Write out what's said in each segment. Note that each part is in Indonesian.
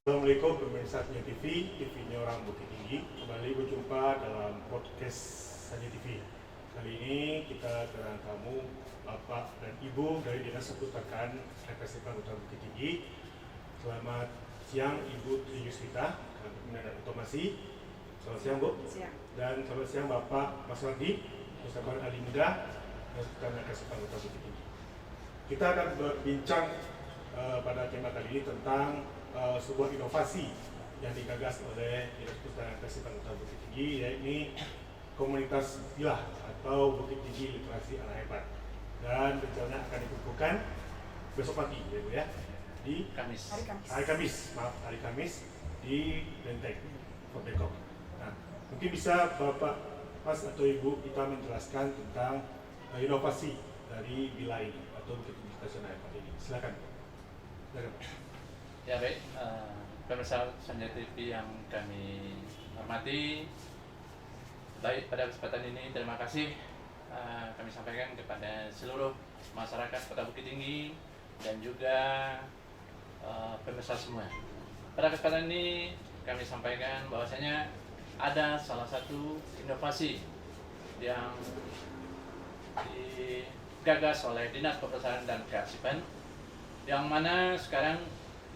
Assalamualaikum pemirsa Sanjay TV, TV-nya orang Bukit Tinggi. Kembali berjumpa dalam podcast Sanjay TV. Kali ini kita kedatangan tamu Bapak dan Ibu dari Dinas Perpustakaan RPS Kota Bukit Tinggi. Selamat siang Ibu Tri Yuswita, Kementerian dan Otomasi. Selamat siang Bu. Siang. Dan selamat siang Bapak Mas Wardi, Pustakawan Ali Muda, dan Perpustakaan RPS Kota Bukit Tinggi. Kita akan berbincang pada tema kali ini tentang sebuah inovasi yang digagas oleh Dinas Perpustakaan RPS Kota Bukit Tinggi, yaitu komunitas Bilah atau Bukit Tinggi Literasi Anak Hebat, dan rencananya akan dikukuhkan besok pagi ya di hari Kamis di Benteng Fort Bangkok. Nah, mungkin bisa Bapak Mas atau Ibu kita menjelaskan tentang inovasi dari Bilah ini atau Bukit Tinggi Literasi Anak Hebat ini. Silakan. Ya baik, pemirsa Sanjay TV yang kami hormati, baik pada kesempatan ini terima kasih kami sampaikan kepada seluruh masyarakat Kota Bukit Tinggi dan juga pemirsa semua. Pada kesempatan ini kami sampaikan bahwasanya ada salah satu inovasi yang digagas oleh Dinas Perpustakaan dan Kearsipan, yang mana sekarang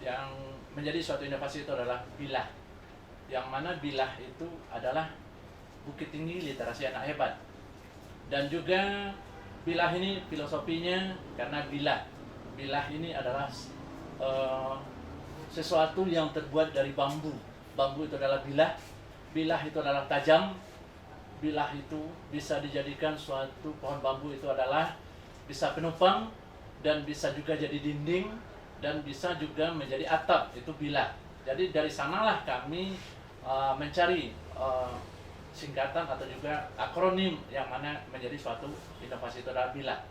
yang menjadi suatu inovasi itu adalah Bilah, yang mana Bilah itu adalah Bukit Tinggi Literasi Anak Hebat. Dan juga Bilah ini filosofinya, karena Bilah ini adalah sesuatu yang terbuat dari bambu. Bambu itu adalah bilah itu adalah tajam, bilah itu bisa dijadikan suatu pohon bambu itu adalah bisa penopang dan bisa juga jadi dinding dan bisa juga menjadi atap, itu bilah. Jadi dari sanalah kami mencari singkatan atau juga akronim yang mana menjadi suatu inovasi itu adalah bilah.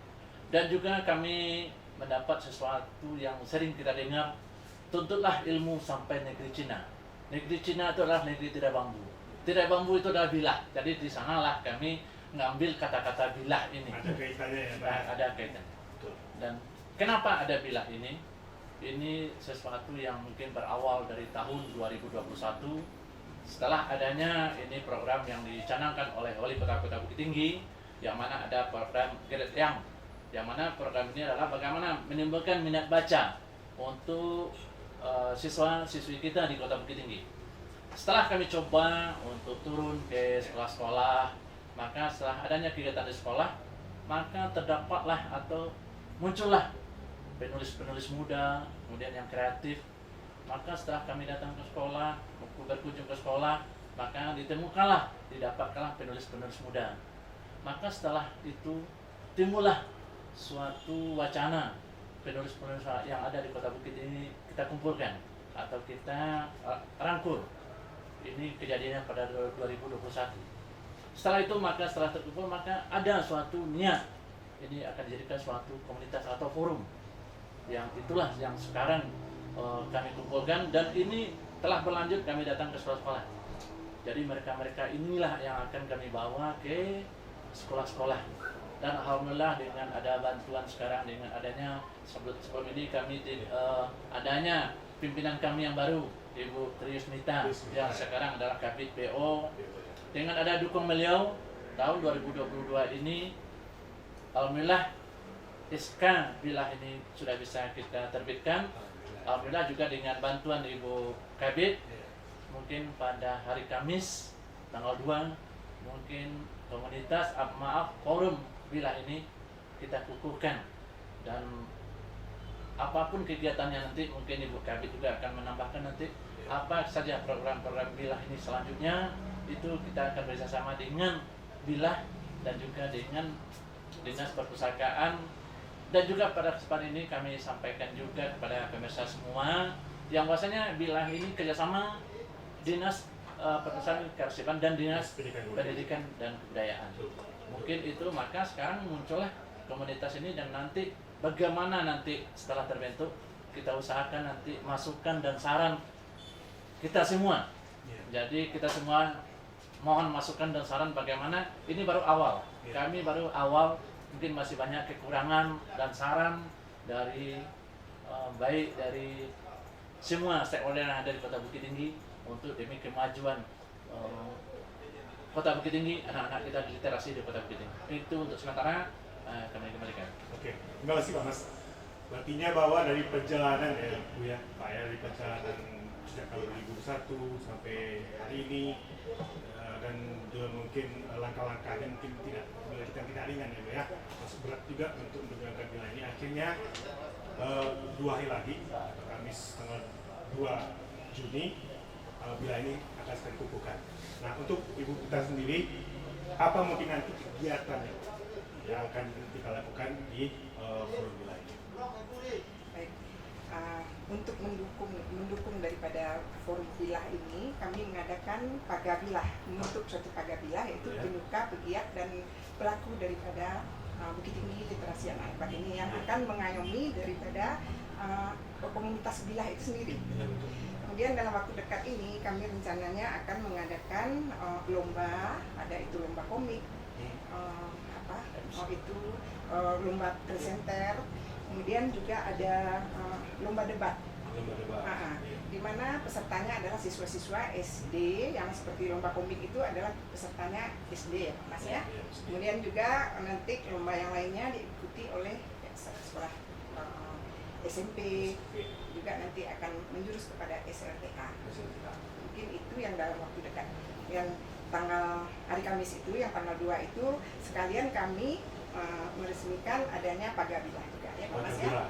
Dan juga kami mendapat sesuatu yang sering kita dengar, tuntutlah ilmu sampai negeri Cina. Negeri Cina itu adalah negeri tidak bambu. Tidak bambu itu adalah bilah. Jadi di sanalah kami mengambil kata-kata bilah ini. Ada kaitannya ya Pak? Ada kaitan. Dan kenapa ada bilah ini? Ini sesuatu yang mungkin berawal dari tahun 2021 setelah adanya ini program yang dicanangkan oleh Wali Kota Bukit Tinggi, yang mana ada program Grade yang mana program ini adalah bagaimana menimbulkan minat baca untuk siswa-siswi kita di Kota Bukit Tinggi. Setelah kami coba untuk turun ke sekolah-sekolah, maka setelah adanya kegiatan di sekolah, maka terdapatlah atau muncullah penulis-penulis muda, kemudian yang kreatif. Maka setelah kami datang ke sekolah, berkunjung ke sekolah, maka didapatkanlah penulis-penulis muda. Maka setelah itu timbullah suatu wacana penulis-penulis yang ada di Kota Bukit ini kita kumpulkan atau kita rangkul. Ini kejadiannya pada 2021. Setelah itu setelah terkumpul maka ada suatu niat ini akan dijadikan suatu komunitas atau forum, yang itulah yang sekarang kami kumpulkan, dan ini telah berlanjut kami datang ke sekolah-sekolah. Jadi mereka-mereka inilah yang akan kami bawa ke sekolah-sekolah. Dan alhamdulillah dengan ada bantuan sekarang, dengan adanya sebelum ini kami adanya pimpinan kami yang baru, Ibu Tri Yuswita, yang sekarang adalah Kabid PO. Dengan ada dukung beliau tahun 2022 ini, alhamdulillah SK Bilah ini sudah bisa kita terbitkan. Alhamdulillah juga dengan bantuan Ibu Kabid, mungkin pada hari Kamis tanggal 2 mungkin komunitas forum Bilah ini kita kukuhkan, dan apapun kegiatannya nanti mungkin Ibu Kabid juga akan menambahkan nanti apa saja program-program Bilah ini selanjutnya, itu kita akan bersama dengan Bilah dan juga dengan Dinas Perpustakaan. Dan juga pada kesempatan ini kami sampaikan juga kepada pemirsa semua yang bahwasanya Bilah ini kerjasama Dinas Perpustakaan Kearsipan dan Dinas Pendidikan dan Kebudayaan. Mungkin itu, maka sekarang muncullah komunitas ini, dan nanti bagaimana nanti setelah terbentuk kita usahakan nanti masukan dan saran kita semua. Jadi kita semua mohon masukan dan saran bagaimana. Ini baru awal. Kami baru awal, mungkin masih banyak kekurangan dan saran dari baik dari semua stakeholder yang ada di Kota Bukit Tinggi untuk demi kemajuan Kota Bukit Tinggi, anak-anak kita literasi di Kota Bukit Tinggi. Itu untuk sementara kami kembalikan. Oke, terima kasih Pak Mas. Artinya bahwa dari perjalanan ya Bu ya, Pak ya, dari perjalanan sejak tahun 2001 sampai hari ini dan juga mungkin langkah-langkahnya mungkin kita tidak ringan ya Bu ya, masuk berat juga untuk menjalankan bila ini. Akhirnya 2 hari lagi, Kamis tanggal 2 Juni, bila ini akan sekali kukuhkan. Nah, untuk Ibu kita sendiri, apa mungkin nanti kegiatan yang akan kita lakukan di forum bila ini? Baik, untuk mendukung daripada forum bilah ini, kami mengadakan pagabilah, membentuk suatu pagabilah yaitu penyuka, pegiat dan pelaku daripada Bukit Tinggi Literasi Anak Ipa ini yang akan mengayomi daripada komunitas bilah itu sendiri. Kemudian dalam waktu dekat ini kami rencananya akan mengadakan lomba, ada itu lomba komik, lomba presenter, kemudian juga ada lomba debat. Di mana pesertanya adalah siswa-siswa SD yang seperti lomba komik itu adalah pesertanya SD ya Mas ya. Kemudian juga nanti lomba yang lainnya diikuti oleh sekolah SMP, juga nanti akan menjurus kepada SLTA. Mungkin itu yang dalam waktu dekat. Yang tanggal hari Kamis itu, yang tanggal 2 itu sekalian kami meresmikan adanya pagabilah juga ya Mas ya.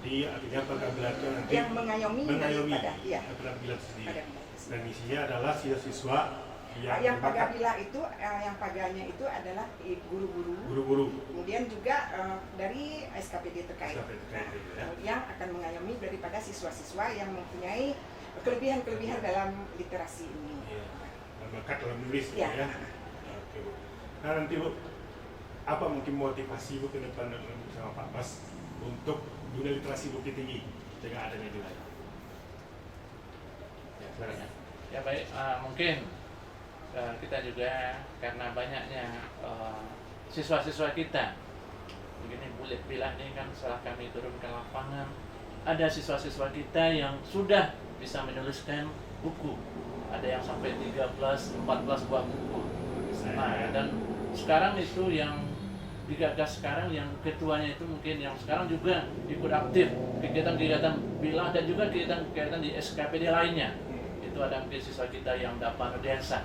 Jadi artinya pagabilah itu nanti yang mengayomi daripada pagabilah sendiri. Dan isinya adalah siswa-siswa yang pagabilah itu, yang paganya itu adalah guru-guru. Kemudian juga dari SKPD terkait, yang akan mengayomi daripada siswa-siswa yang mempunyai kelebihan-kelebihan dalam literasi ini. Bakat dalam menulis ya. Oke, Bu. Nah nanti Bu, apa mungkin motivasi Bu ke depan bersama Pak Mas untuk dunia literasi Bukit Tinggi dengan adanya bila ini? Ya baik, mungkin kita juga karena banyaknya siswa-siswa kita begini bulet bilah ini kan setelah kami turun ke lapangan, ada siswa-siswa kita yang sudah bisa menuliskan buku, ada yang sampai 13-14 buah buku. Nah, dan sekarang itu yang digagas sekarang yang ketuanya itu mungkin yang sekarang juga ikut aktif kegiatan-kegiatan bilah dan juga kegiatan-kegiatan di SKPD lainnya. Itu ada mungkin siswa kita yang dapat Nudensa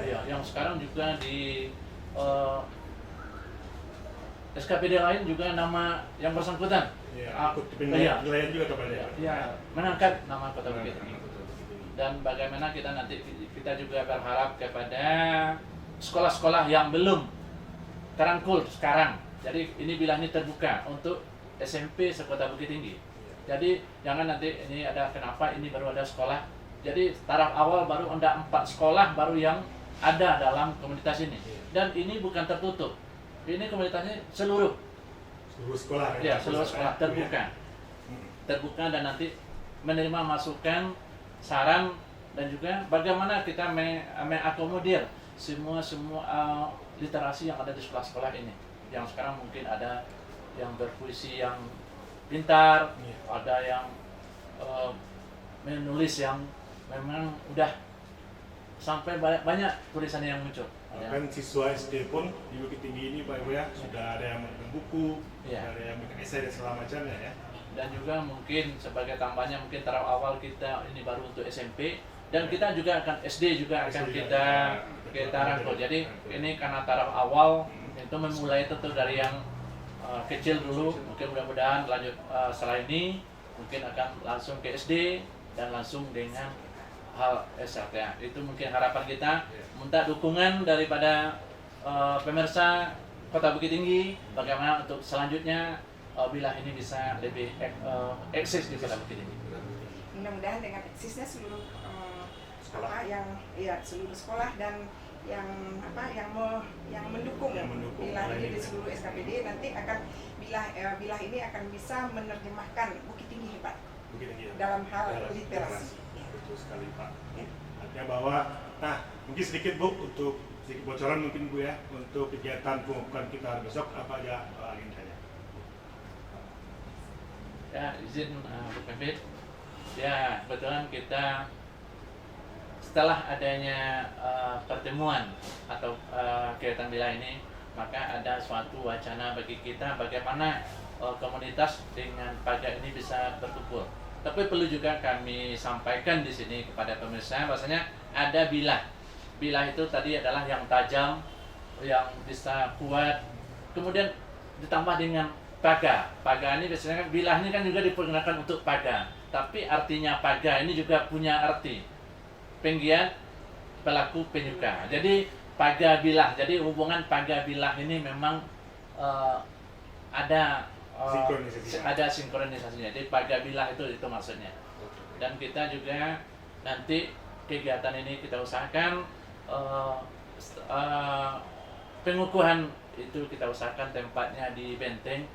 ya, yang sekarang juga di SKPD lain juga nama yang bersangkutan wilayah juga kepada mengangkat nama Kota Bukit Tinggi. Dan bagaimana kita nanti kita juga berharap kepada sekolah-sekolah yang belum terangkul sekarang. Jadi ini bilah ini terbuka untuk SMP sekota Bukit Tinggi. Jadi jangan nanti ini ada kenapa ini baru ada sekolah. Jadi taraf awal baru ada 4 sekolah baru yang ada dalam komunitas ini. Dan ini bukan tertutup. Ini komunitasnya seluruh sekolah ya, seluruh sekolah terbuka. Terbuka dan nanti menerima masukan, saran dan juga bagaimana kita mengakomodir semua literasi yang ada di sekolah-sekolah ini. Yang sekarang mungkin ada yang berpuisi yang pintar, ada yang menulis yang memang udah sampai banyak tulisan yang muncul. Bahkan siswa SD pun di Bukit Tinggi ini Pak Ibu ya, sudah ada yang menulis buku, ada yang bikin esai dan segala macamnya ya. Dan juga mungkin sebagai tambahnya mungkin taraf awal kita ini baru untuk SMP dan kita juga akan SD juga akan kita rangkul. Jadi ini karena taraf awal itu memulai tentu dari yang kecil dulu, mungkin mudah-mudahan lanjut setelah ini mungkin akan langsung ke SD dan langsung dengan hal SLTA. Itu mungkin harapan kita, minta dukungan daripada pemirsa Kota Bukit Tinggi bagaimana untuk selanjutnya bila ini bisa lebih eksis di Kota Bukit Tinggi. Mudah-mudahan dengan eksisnya seluruh seluruh sekolah dan yang mendukung bilah ini di seluruh SKPD nanti akan bilah ini akan bisa menerjemahkan Bukit Tinggi hebat dalam hal literasi. Betul sekali Pak. Artinya bahwa, nah mungkin sedikit Bu untuk sedikit bocoran mungkin Bu ya untuk kegiatan pembukaan kita besok apa aja agendanya? Ya izin Bu Pempit, Ya, kebetulan kita setelah adanya pertemuan atau kegiatan bila ini, maka ada suatu wacana bagi kita bagaimana komunitas dengan Paga ini bisa berkumpul. Tapi perlu juga kami sampaikan di sini kepada pemirsa, bahwasanya ada bilah. Bilah itu tadi adalah yang tajam, yang bisa kuat. Kemudian ditambah dengan paga. Paga ini biasanya kan, bilah ini kan juga digunakan untuk paga. Tapi artinya paga ini juga punya arti penggiat, pelaku, penyuka. Jadi paga bilah. Jadi hubungan paga bilah ini memang ada sinkronisasinya. Jadi paga bilah itu maksudnya. Dan kita juga nanti kegiatan ini kita usahakan pengukuhan itu kita usahakan tempatnya di Benteng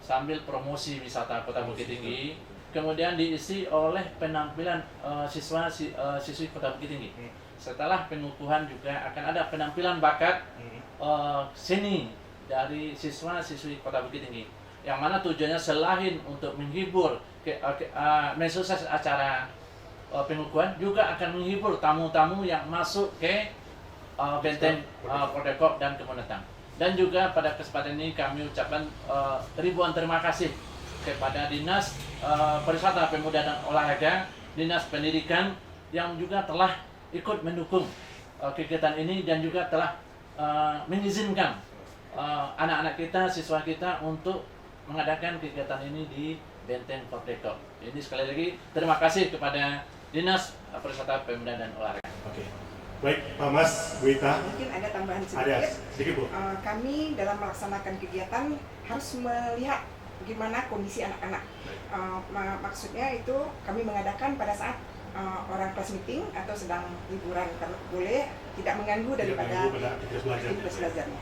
sambil promosi wisata Kota Bukit Tinggi, kemudian diisi oleh penampilan siswi Kota Bukit Tinggi. Setelah pengukuhan juga akan ada penampilan bakat seni dari siswa-siswi Kota Bukit Tinggi, yang mana tujuannya selain untuk menghibur mensukses acara pengukuhan, juga akan menghibur tamu-tamu yang masuk ke Benteng Prodekop dan Kemonetang. Dan juga pada kesempatan ini kami ucapkan ribuan terima kasih kepada Dinas Pariwisata, Pemuda dan Olahraga, Dinas Pendidikan yang juga telah ikut mendukung kegiatan ini dan juga telah mengizinkan anak-anak kita, siswa kita untuk mengadakan kegiatan ini di Benteng Prodekop. Ini sekali lagi terima kasih kepada Dinas Pariwisata, Pemuda dan Olahraga. Oke. Baik, Pak Mas, Bu Ita. Mungkin ada tambahan sedikit. Ada sedikit, Bu. Kami dalam melaksanakan kegiatan harus melihat gimana kondisi anak-anak. Maksudnya itu kami mengadakan pada saat orang kelas meeting atau sedang liburan, karena boleh tidak mengganggu daripada aktivitas belajarnya.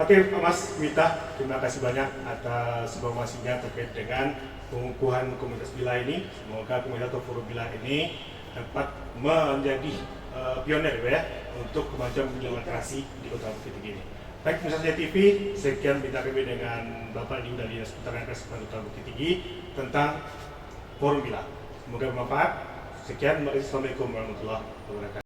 Oke, Pak Mas, Bu Ita, terima kasih banyak atas informasinya terkait dengan pengukuhan komunitas bila ini. Semoga komunitas atau forum bila ini dapat menjadi pionir ya untuk kemajuan demokrasi di Kota Bukit Tinggi ini. Baik, Misalnya TV, sekian berita kami dengan Bapak Ibu dari Dinas Peternakan Kota Bukit Tinggi tentang forum bila. Semoga bermanfaat. Sekian, Assalamualaikum warahmatullahi wabarakatuh.